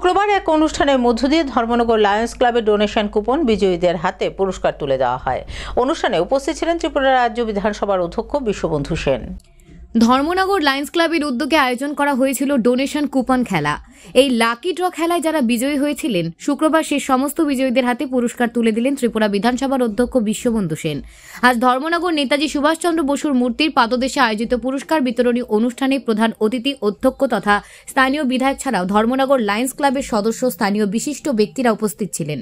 শুক্রবার এক অনুষ্ঠানের মধ্য দিয়ে ধর্মনগর লায়ন্স ক্লাবের ডোনেশন কুপন বিজয়ীদের হাতে পুরস্কার তুলে দেওয়া হয়। অনুষ্ঠানে উপস্থিত ছিলেন ত্রিপুরা রাজ্য বিধানসভার অধ্যক্ষ বিশ্ববন্ধু সেন। ধর্মনগর লায়ন্স ক্লাবের উদ্যোগে আয়োজন করা হয়েছিল ডোনেশন কুপন খেলা। এই লাকি ড্র খেলায় যারা বিজয়ী হয়েছিলেন শুক্রবার সেই সমস্ত বিজয়ীদের হাতে পুরস্কার তুলে দিলেন ত্রিপুরা বিধানসভার অধ্যক্ষ বিশ্ববন্ধু সেন। আজ ধর্মনগর নেতাজি সুভাষচন্দ্র বসুর মূর্তির পাদদেশে আয়োজিত পুরস্কার বিতরণী অনুষ্ঠানে প্রধান অতিথি অধ্যক্ষ তথা স্থানীয় বিধায়ক ছাড়াও ধর্মনগর লায়ন্স ক্লাবের সদস্য স্থানীয় বিশিষ্ট ব্যক্তিরা উপস্থিত ছিলেন।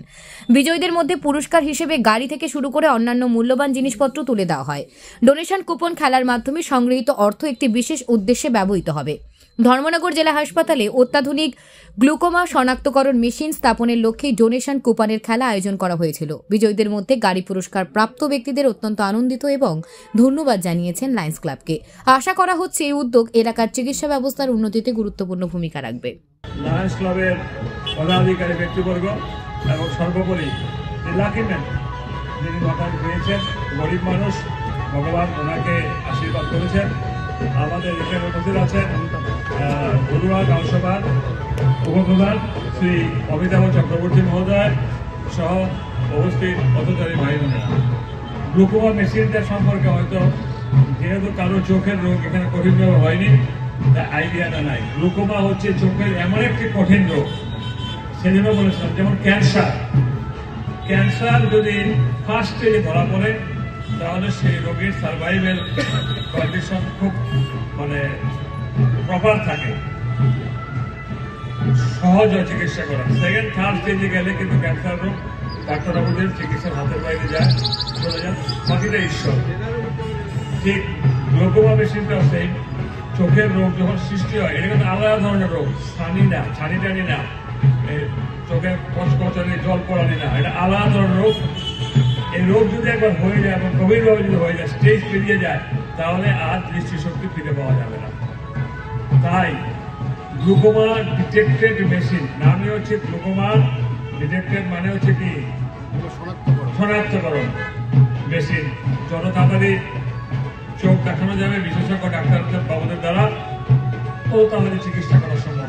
বিজয়ীদের মধ্যে পুরস্কার হিসেবে গাড়ি থেকে শুরু করে অন্যান্য মূল্যবান জিনিসপত্র তুলে দেওয়া হয়। ডোনেশন কুপন খেলার মাধ্যমে সংগৃহীত অর্থ একটি বিশেষ উদ্দেশ্যে ব্যবহৃত হবে। ধর্মনগর জেলা হাসপাতালে অত্যাধুনিক গ্লুকোমা শনাক্তকরণ মেশিন স্থাপনের লক্ষ্যে ডোনেশন কুপনের খেলা আয়োজন করা হয়েছিল। বিজয়ীদের মধ্যে গাড়ি পুরস্কার প্রাপ্ত ব্যক্তিদের অত্যন্ত আনন্দিত এবং ধন্যবাদ জানিয়েছেন লায়ন্স ক্লাবকে। আশা করা হচ্ছে এই উদ্যোগ এলাকার চিকিৎসা ব্যবস্থার উন্নতিতে গুরুত্বপূর্ণ ভূমিকা রাখবে। লায়ন্স ক্লাবের পদাধিকারী ব্যক্তিবর্গ এবং সর্বোপরি লাকিম্যান যিনি মাতাল পেয়েছেন, গরিব মানুষ, ভগবান ওনাকে আশীর্বাদ করেছেন। আমাদের এখানে উপস্থিত আছেন বড়ুয়া গাঁওসভার উপপ্রধান শ্রী অমিতাভ চক্রবর্তী মহোদয় সহ উপস্থিত পথচারী ভাই বোনেরা। গ্লুকোমা মেশিনটা সম্পর্কে হয়তো যেহেতু কারো চোখের রোগ এখানে কঠিনভাবে হয়নি, তা আইডিয়াটা নাই। গ্লুকোমা হচ্ছে চোখের এমন একটি কঠিন রোগ, সেজন্য বলেছিলাম যেমন ক্যান্সার যদি ফার্স্ট স্টেজে ধরা পড়ে তাহলে সেই রোগীর সার্ভাইভেল কন্ডিশন খুব প্রপার থাকে, সহজ হয় চিকিৎসা করা। সেকেন্ড থার্ড স্টেজে গেলে কিন্তু ক্যান্সার রোগ ডাক্তারবাবুদের চিকিৎসার হাতের বাইরে চলে যান, বাকিটা ঈশ্বর। ঠিক গ্লুকোমা মেশিনটাও সেই চোখের রোগ যখন সৃষ্টি হয়, এটা কিন্তু আলাদা ধরনের রোগ, ছানি না, চোখে কচকচানি জল পড়ানি না, এটা আলাদা ধরনের রোগ। এই রোগ যদি একবার হয়ে যায় এবং গভীরভাবে যদি হয়ে যায়, স্টেজ পেরিয়ে যায়, তাহলে আর দৃষ্টিশক্তি ফিরে পাওয়া যাবে না। তাই গ্লুকোমা ডিটেক্টেড মেশিন নামে হচ্ছে গ্লুকোমা ডিটেক্টেড মানে হচ্ছে কি শনাক্তকরণ মেশিন। যত তাড়াতাড়ি চোখ দেখানো যাবে বিশেষজ্ঞ ডাক্তার বাবুদের দ্বারা, তত তাড়াতাড়ি চিকিৎসা করা সম্ভব।